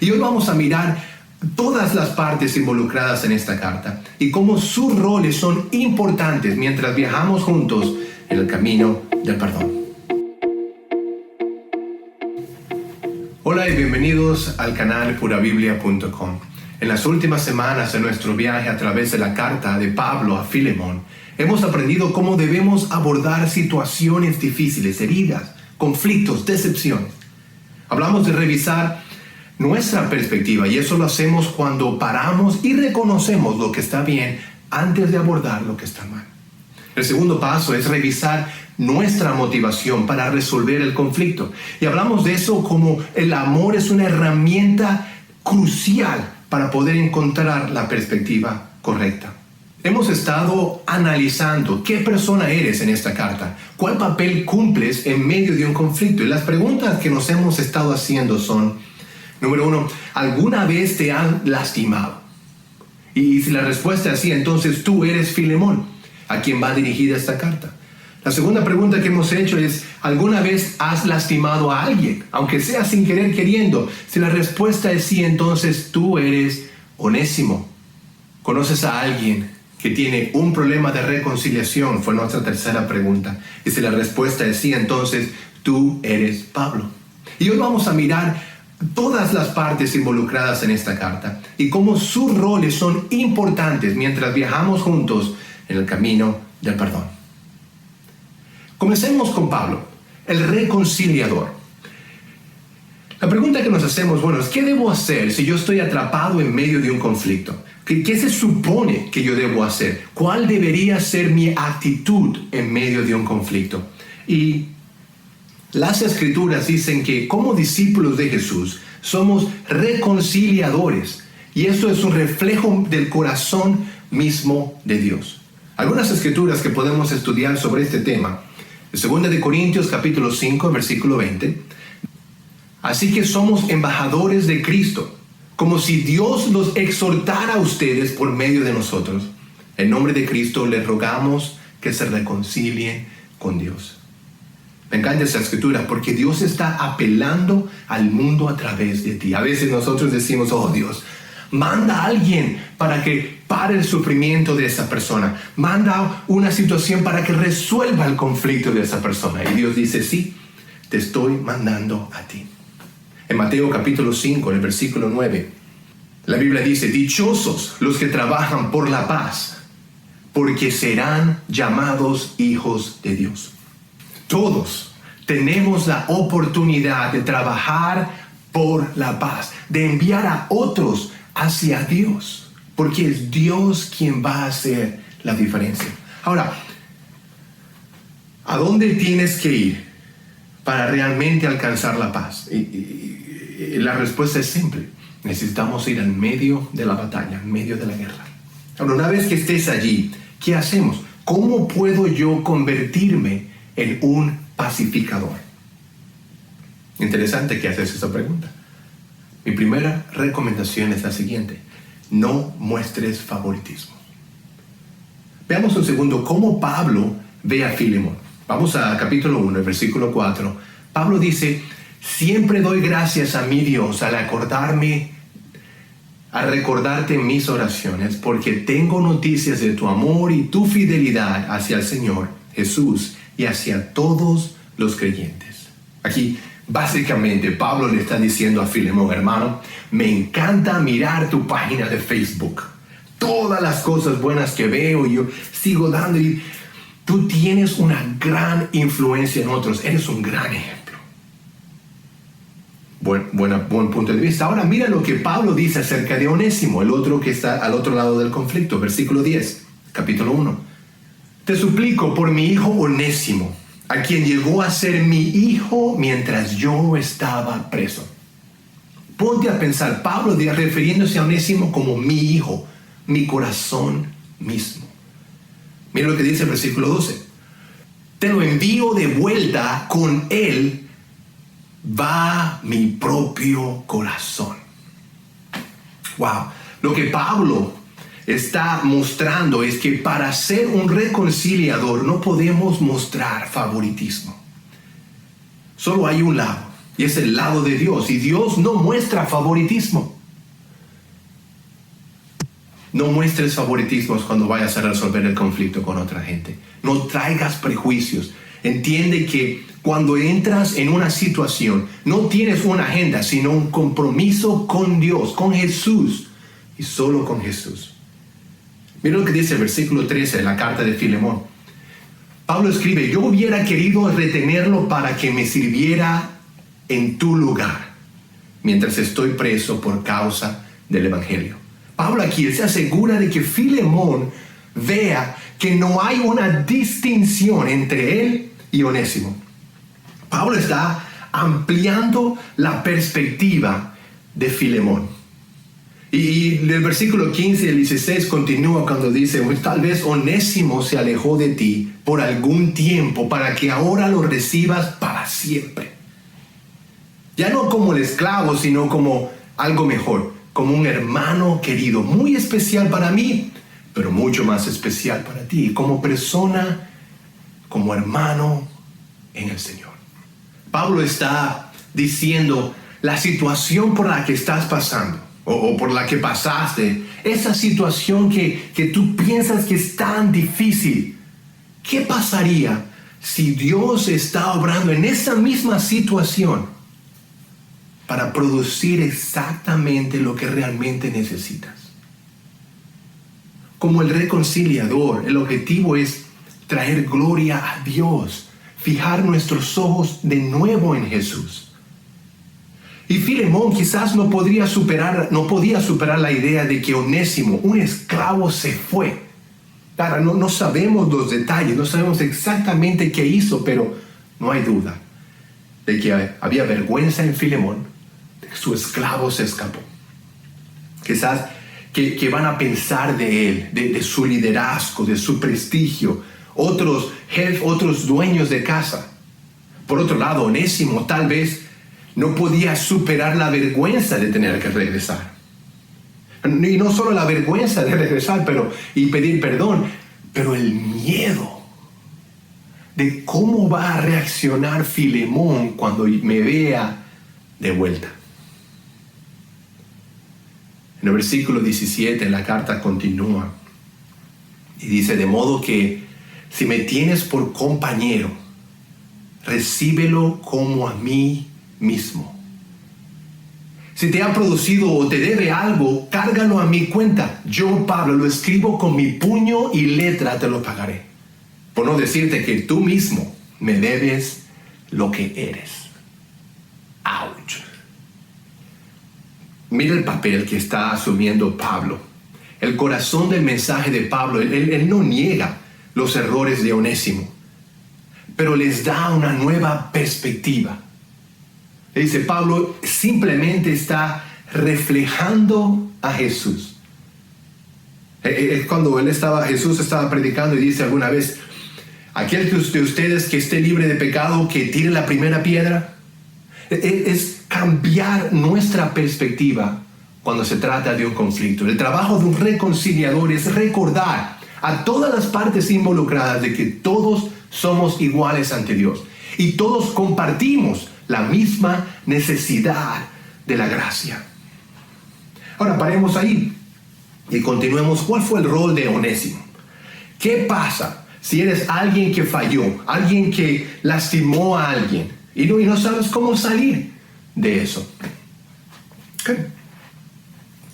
Y hoy vamos a mirar todas las partes involucradas en esta carta y cómo sus roles son importantes mientras viajamos juntos en el camino del perdón. Hola y bienvenidos al canal purabiblia.com. En las últimas semanas de nuestro viaje a través de la carta de Pablo a Filemón, hemos aprendido cómo debemos abordar situaciones difíciles, heridas, conflictos, decepciones. Hablamos de revisar nuestra perspectiva y eso lo hacemos cuando paramos y reconocemos lo que está bien antes de abordar lo que está mal. El segundo paso es revisar nuestra motivación para resolver el conflicto. Y hablamos de eso como el amor es una herramienta crucial para poder encontrar la perspectiva correcta. Hemos estado analizando qué persona eres en esta carta, cuál papel cumples en medio de un conflicto. Y las preguntas que nos hemos estado haciendo son, número 1, ¿alguna vez te han lastimado? Y si la respuesta es sí, entonces tú eres Filemón, a quien va dirigida esta carta. La segunda pregunta que hemos hecho es, ¿alguna vez has lastimado a alguien, aunque sea sin querer queriendo? Si la respuesta es sí, entonces tú eres Onésimo. ¿Conoces a alguien que tiene un problema de reconciliación? Fue nuestra tercera pregunta. Y si la respuesta es sí, entonces tú eres Pablo. Y hoy vamos a mirar todas las partes involucradas en esta carta y cómo sus roles son importantes mientras viajamos juntos en el camino del perdón. Comencemos con Pablo, el reconciliador. La pregunta que nos hacemos, es ¿qué debo hacer si yo estoy atrapado en medio de un conflicto? ¿Qué se supone que yo debo hacer? ¿Cuál debería ser mi actitud en medio de un conflicto? Y las Escrituras dicen que como discípulos de Jesús somos reconciliadores. Y esto es un reflejo del corazón mismo de Dios. Algunas Escrituras que podemos estudiar sobre este tema. 2 de Corintios capítulo 5, versículo 20. Así que somos embajadores de Cristo, como si Dios los exhortara a ustedes por medio de nosotros. En nombre de Cristo les rogamos que se reconcilien con Dios. Me encanta esa escritura porque Dios está apelando al mundo a través de ti. A veces nosotros decimos, Dios, manda a alguien para que pare el sufrimiento de esa persona. Manda una situación para que resuelva el conflicto de esa persona. Y Dios dice, sí, te estoy mandando a ti. En Mateo capítulo 5, en el versículo 9, la Biblia dice, dichosos los que trabajan por la paz, porque serán llamados hijos de Dios. Todos tenemos la oportunidad de trabajar por la paz, de enviar a otros hacia Dios, porque es Dios quien va a hacer la diferencia. Ahora, ¿a dónde tienes que ir para realmente alcanzar la paz? Y la respuesta es simple. Necesitamos ir en medio de la batalla, en medio de la guerra. Ahora, una vez que estés allí, ¿qué hacemos? ¿Cómo puedo yo convertirme en un pacificador? Interesante que haces esa pregunta. Mi primera recomendación es la siguiente. No muestres favoritismo. Veamos un segundo cómo Pablo ve a Filemón. Vamos a capítulo 1, versículo 4. Pablo dice, siempre doy gracias a mi Dios al recordarte en mis oraciones, porque tengo noticias de tu amor y tu fidelidad hacia el Señor Jesús y hacia todos los creyentes. Aquí, básicamente, Pablo le está diciendo a Filemón, hermano, me encanta mirar tu página de Facebook. Todas las cosas buenas que veo, yo sigo dando y tú tienes una gran influencia en otros. Eres un gran ejemplo. Buen punto de vista. Ahora mira lo que Pablo dice acerca de Onésimo, el otro que está al otro lado del conflicto. Versículo 10, capítulo 1. Te suplico por mi hijo Onésimo, a quien llegó a ser mi hijo mientras yo estaba preso. Ponte a pensar, Pablo refiriéndose a Onésimo como mi hijo, mi corazón mismo. Mira lo que dice el versículo 12. Te lo envío de vuelta, con él va mi propio corazón. Wow. Lo que Pablo está mostrando es que para ser un reconciliador no podemos mostrar favoritismo. Solo hay un lado. y es el lado de Dios. Y Dios no muestra favoritismo. No muestres favoritismos cuando vayas a resolver el conflicto con otra gente. No traigas prejuicios. Entiende que cuando entras en una situación, no tienes una agenda, sino un compromiso con Dios, con Jesús, y solo con Jesús. Mira lo que dice el versículo 13 de la carta de Filemón. Pablo escribe: yo hubiera querido retenerlo para que me sirviera en tu lugar, mientras estoy preso por causa del Evangelio. Pablo aquí se asegura de que Filemón vea que no hay una distinción entre él y Onésimo. Pablo está ampliando la perspectiva de Filemón. Y el versículo 15 y el 16 continúa cuando dice: tal vez Onésimo se alejó de ti por algún tiempo para que ahora lo recibas para siempre. Ya no como el esclavo, sino como algo mejor, como un hermano querido, muy especial para mí, pero mucho más especial para ti, como persona, como hermano en el Señor. Pablo está diciendo: la situación por la que estás pasando, o por la que pasaste, esa situación que tú piensas que es tan difícil, ¿qué pasaría si Dios está obrando en esa misma situación para producir exactamente lo que realmente necesitas? Como el reconciliador, el objetivo es traer gloria a Dios, fijar nuestros ojos de nuevo en Jesús. Y Filemón quizás no podía superar la idea de que Onésimo, un esclavo, se fue. Claro, no sabemos los detalles, no sabemos exactamente qué hizo, pero no hay duda de que había vergüenza en Filemón, de que su esclavo se escapó. Quizás que van a pensar de él, de su liderazgo, de su prestigio, otros jefes, otros dueños de casa. Por otro lado, Onésimo tal vez no podía superar la vergüenza de tener que regresar. Y no solo la vergüenza de regresar y pedir perdón, pero el miedo de cómo va a reaccionar Filemón cuando me vea de vuelta. En el versículo 17 la carta continúa y dice: de modo que si me tienes por compañero, recíbelo como a mí mismo. Si te ha producido o te debe algo, cárgalo a mi cuenta. Yo, Pablo, lo escribo con mi puño y letra, te lo pagaré. Por no decirte que tú mismo me debes lo que eres. ¡Auch! Mira el papel que está asumiendo Pablo. El corazón del mensaje de Pablo, él no niega los errores de Onésimo, pero les da una nueva perspectiva. Dice: Pablo simplemente está reflejando a Jesús. Cuando Jesús estaba predicando y dice alguna vez: aquel de ustedes que esté libre de pecado, que tire la primera piedra. Es cambiar nuestra perspectiva cuando se trata de un conflicto. El trabajo de un reconciliador es recordar a todas las partes involucradas de que todos somos iguales ante Dios y todos compartimos la misma necesidad de la gracia. Ahora paremos ahí y continuemos. ¿Cuál fue el rol de Onésimo? ¿Qué pasa si eres alguien que falló, alguien que lastimó a alguien y no sabes cómo salir de eso? Okay.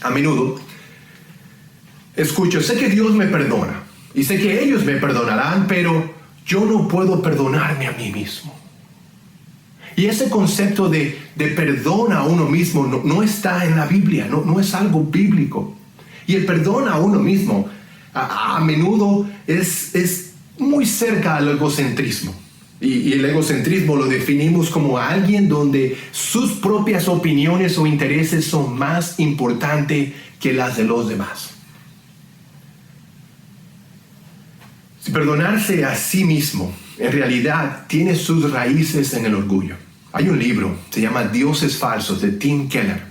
A menudo escucho: sé que Dios me perdona y sé que ellos me perdonarán, pero yo no puedo perdonarme a mí mismo. Y ese concepto de perdón a uno mismo no está en la Biblia, no es algo bíblico. Y el perdón a uno mismo a menudo es muy cerca al egocentrismo. Y el egocentrismo lo definimos como alguien donde sus propias opiniones o intereses son más importantes que las de los demás. Si perdonarse a sí mismo en realidad tiene sus raíces en el orgullo. Hay un libro, se llama Dioses Falsos, de Tim Keller.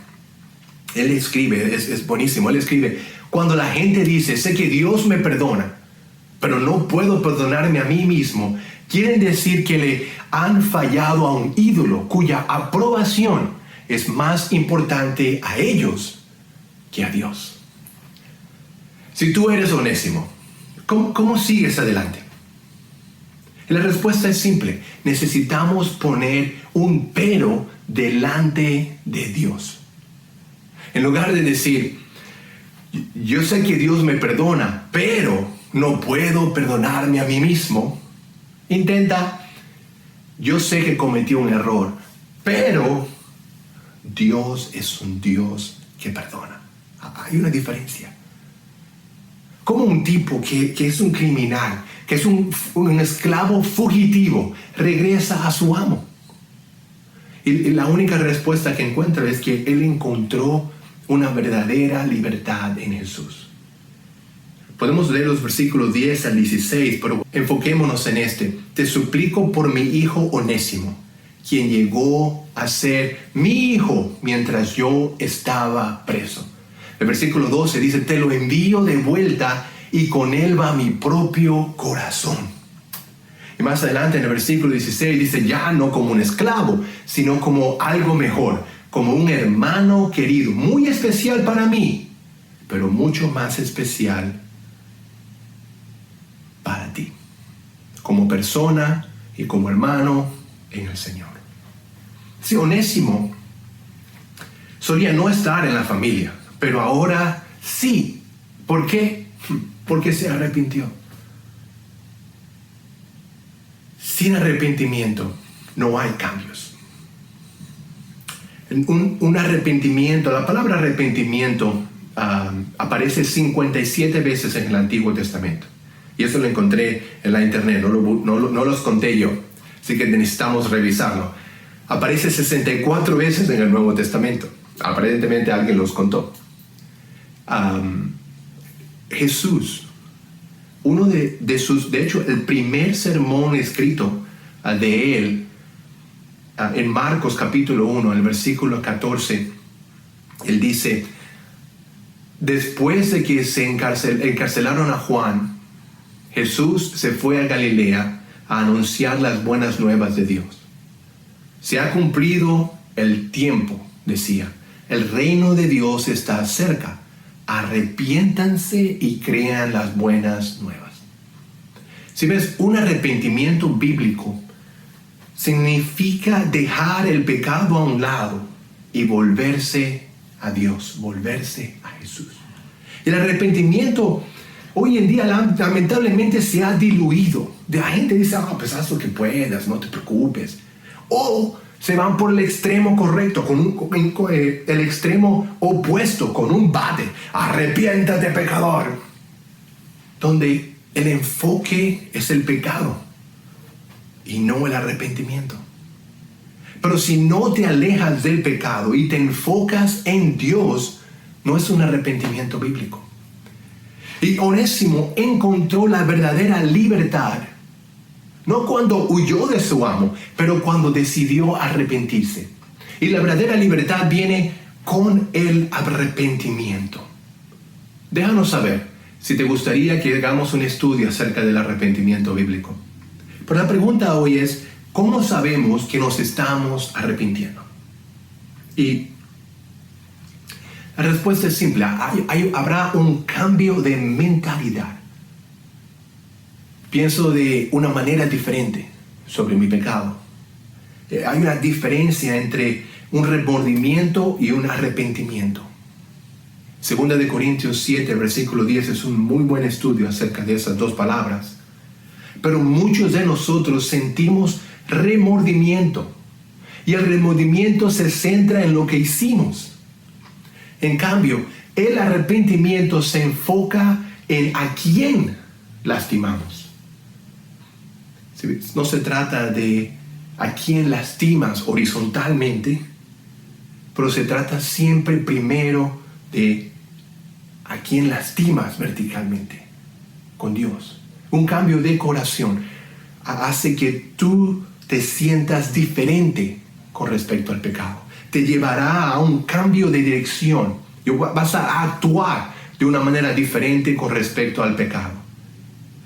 Él escribe, es buenísimo, él escribe: cuando la gente dice: sé que Dios me perdona, pero no puedo perdonarme a mí mismo, Quieren decir que le han fallado a un ídolo cuya aprobación es más importante a ellos que a Dios. Si tú eres Onésimo, ¿cómo sigues adelante? Y la respuesta es simple. Necesitamos poner un pero delante de Dios. En lugar de decir, yo sé que Dios me perdona, pero no puedo perdonarme a mí mismo. Intenta, yo sé que cometí un error, pero Dios es un Dios que perdona. Hay una diferencia. Como un tipo que es un criminal, que es un esclavo fugitivo, regresa a su amo. Y la única respuesta que encuentra es que él encontró una verdadera libertad en Jesús. Podemos leer los versículos 10 al 16, pero enfoquémonos en este. Te suplico por mi hijo Onésimo, quien llegó a ser mi hijo mientras yo estaba preso. El versículo 12 dice, te lo envío de vuelta y con él va mi propio corazón. Y más adelante en el versículo 16 dice, ya no como un esclavo, sino como algo mejor, como un hermano querido, muy especial para mí, pero mucho más especial para ti, como persona y como hermano en el Señor. Si Onésimo solía no estar en la familia, pero ahora sí. ¿Por qué? Porque se arrepintió. Sin arrepentimiento no hay cambios. Un arrepentimiento, la palabra arrepentimiento aparece 57 veces en el Antiguo Testamento. Y eso lo encontré en la internet, no los conté yo, así que necesitamos revisarlo. Aparece 64 veces en el Nuevo Testamento. Aparentemente alguien los contó. Jesús, de hecho, el primer sermón escrito de él, en Marcos capítulo 1, en el versículo 14, él dice, después de que se encarcelaron a Juan, Jesús se fue a Galilea a anunciar las buenas nuevas de Dios. Se ha cumplido el tiempo, decía, el reino de Dios está cerca. Arrepiéntanse y crean las buenas nuevas. Si ves, un arrepentimiento bíblico significa dejar el pecado a un lado y volverse a Dios, volverse a Jesús. El arrepentimiento hoy en día lamentablemente se ha diluido. La gente dice, pues haz lo que puedas, no te preocupes. O se van por el extremo correcto, el extremo opuesto, con un bate. Arrepiéntate, pecador. Donde el enfoque es el pecado y no el arrepentimiento. Pero si no te alejas del pecado y te enfocas en Dios, no es un arrepentimiento bíblico. Y Onésimo encontró la verdadera libertad, no cuando huyó de su amo, pero cuando decidió arrepentirse. Y la verdadera libertad viene con el arrepentimiento. Déjanos saber si te gustaría que hagamos un estudio acerca del arrepentimiento bíblico. Pero la pregunta hoy es, ¿cómo sabemos que nos estamos arrepintiendo? Y la respuesta es simple. Habrá un cambio de mentalidad. Pienso de una manera diferente sobre mi pecado. Hay una diferencia entre un remordimiento y un arrepentimiento. Segunda de Corintios 7, versículo 10 es un muy buen estudio acerca de esas dos palabras. Pero muchos de nosotros sentimos remordimiento. Y el remordimiento se centra en lo que hicimos. En cambio, el arrepentimiento se enfoca en a quién lastimamos. No se trata de a quién lastimas horizontalmente, pero se trata siempre primero de a quién lastimas verticalmente, con Dios. Un cambio de corazón hace que tú te sientas diferente con respecto al pecado. Te llevará a un cambio de dirección. Vas a actuar de una manera diferente con respecto al pecado.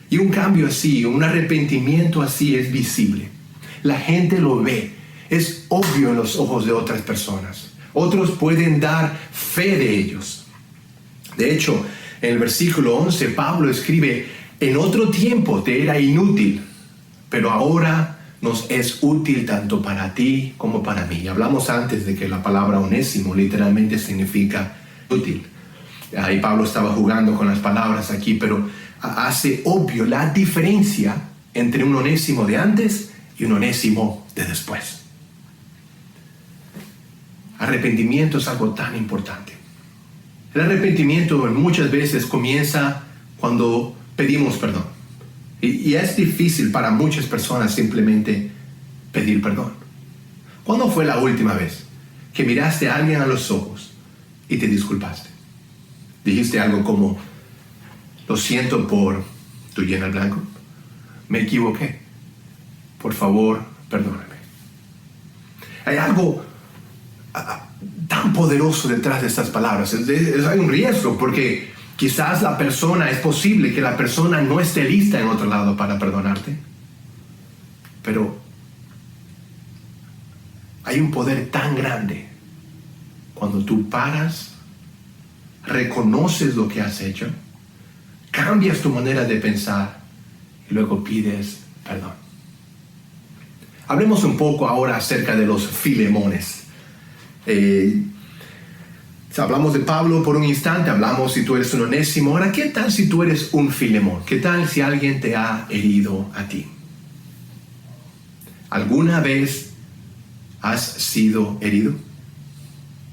Y un cambio así, un arrepentimiento así es visible. La gente lo ve, es obvio en los ojos de otras personas. Otros pueden dar fe de ellos. De hecho, en el versículo 11, Pablo escribe: en otro tiempo te era inútil, pero ahora nos es útil tanto para ti como para mí. Hablamos antes de que la palabra onésimo literalmente significa útil. Ahí Pablo estaba jugando con las palabras aquí, pero hace obvio la diferencia entre un onésimo de antes y un onésimo de después. Arrepentimiento es algo tan importante. El arrepentimiento muchas veces comienza cuando pedimos perdón. Y es difícil para muchas personas simplemente pedir perdón. ¿Cuándo fue la última vez que miraste a alguien a los ojos y te disculpaste? Dijiste algo como: lo siento por tu llena el blanco, me equivoqué, por favor, perdóname. Hay algo tan poderoso detrás de estas palabras. Hay un riesgo porque quizás es posible que la persona no esté lista en otro lado para perdonarte. Pero hay un poder tan grande cuando tú paras, reconoces lo que has hecho, cambias tu manera de pensar y luego pides perdón. Hablemos un poco ahora acerca de los Filemones. Hablamos de Pablo por un instante, hablamos si tú eres un onésimo. Ahora, ¿qué tal si tú eres un Filemón? ¿Qué tal si alguien te ha herido a ti? ¿Alguna vez has sido herido?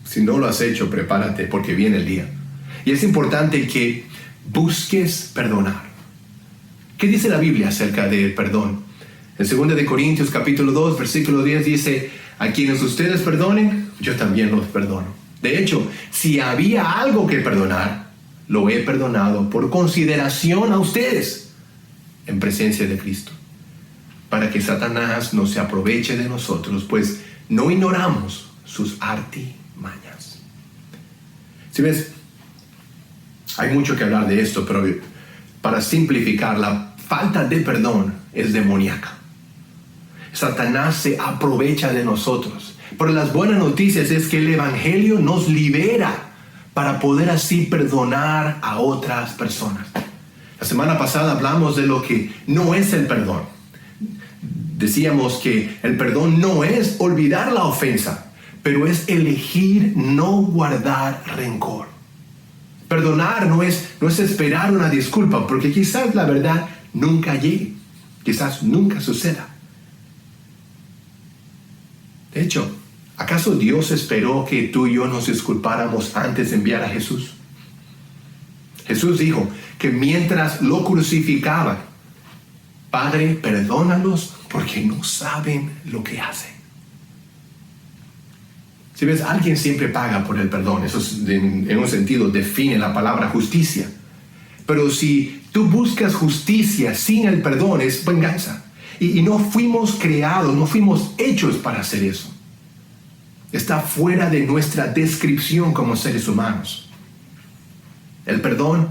Si no lo has hecho, prepárate porque viene el día. Y es importante que busques perdonar. ¿Qué dice la Biblia acerca del perdón? En 2 Corintios capítulo 2, versículo 10 dice: a quienes ustedes perdonen, yo también los perdono. De hecho, si había algo que perdonar, lo he perdonado por consideración a ustedes en presencia de Cristo, para que Satanás no se aproveche de nosotros, pues no ignoramos sus artimañas. Si ves, hay mucho que hablar de esto, pero para simplificar, la falta de perdón es demoníaca. Satanás se aprovecha de nosotros. Pero las buenas noticias es que el Evangelio nos libera para poder así perdonar a otras personas. La semana pasada hablamos de lo que no es el perdón. Decíamos que el perdón no es olvidar la ofensa, pero es elegir no guardar rencor. Perdonar no es esperar una disculpa, porque quizás la verdad nunca llegue, quizás nunca suceda. De hecho, ¿acaso Dios esperó que tú y yo nos disculpáramos antes de enviar a Jesús? Jesús dijo que mientras lo crucificaban: Padre, perdónalos porque no saben lo que hacen. Si ves, alguien siempre paga por el perdón. Eso en un sentido define la palabra justicia. Pero si tú buscas justicia sin el perdón, es venganza. Y no fuimos creados, no fuimos hechos para hacer eso. Está fuera de nuestra descripción como seres humanos. El perdón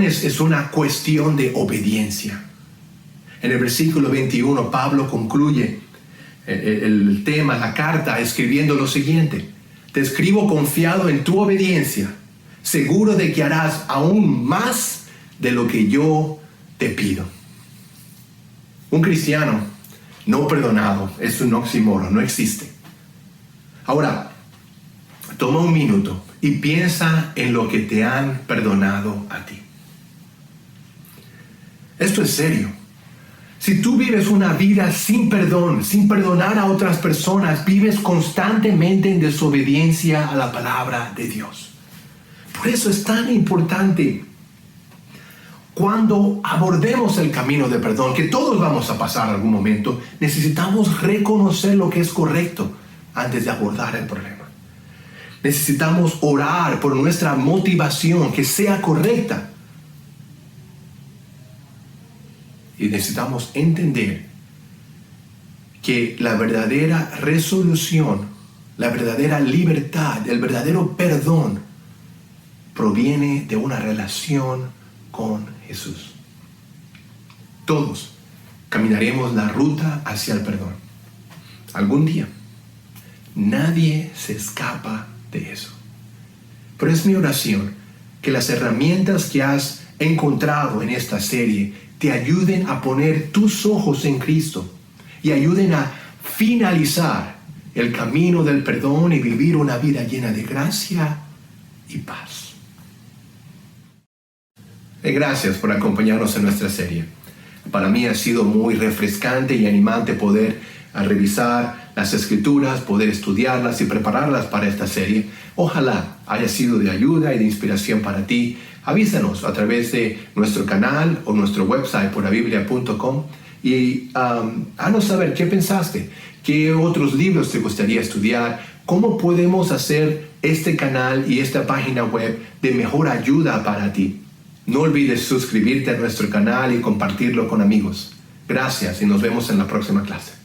es una cuestión de obediencia. En el versículo 21, Pablo concluye el tema, la carta, escribiendo lo siguiente: te escribo confiado en tu obediencia, seguro de que harás aún más de lo que yo te pido. Un cristiano no perdonado es un oxímoron, no existe. Ahora, toma un minuto y piensa en lo que te han perdonado a ti. Esto es serio. Si tú vives una vida sin perdón, sin perdonar a otras personas, vives constantemente en desobediencia a la palabra de Dios. Por eso es tan importante, cuando abordemos el camino de perdón, que todos vamos a pasar algún momento, necesitamos reconocer lo que es correcto antes de abordar el problema. Necesitamos orar por nuestra motivación, que sea correcta. Y necesitamos entender que la verdadera resolución, la verdadera libertad, el verdadero perdón proviene de una relación con Jesús. todos caminaremos la ruta hacia el perdón. Algún día. Nadie se escapa de eso. Pero es mi oración que las herramientas que has encontrado en esta serie te ayuden a poner tus ojos en Cristo y ayuden a finalizar el camino del perdón y vivir una vida llena de gracia y paz. Gracias por acompañarnos en nuestra serie. Para mí ha sido muy refrescante y animante poder revisar las Escrituras, poder estudiarlas y prepararlas para esta serie. Ojalá haya sido de ayuda y de inspiración para ti. Avísanos a través de nuestro canal o nuestro website porabiblia.com y haznos saber qué pensaste, qué otros libros te gustaría estudiar, cómo podemos hacer este canal y esta página web de mejor ayuda para ti. No olvides suscribirte a nuestro canal y compartirlo con amigos. Gracias y nos vemos en la próxima clase.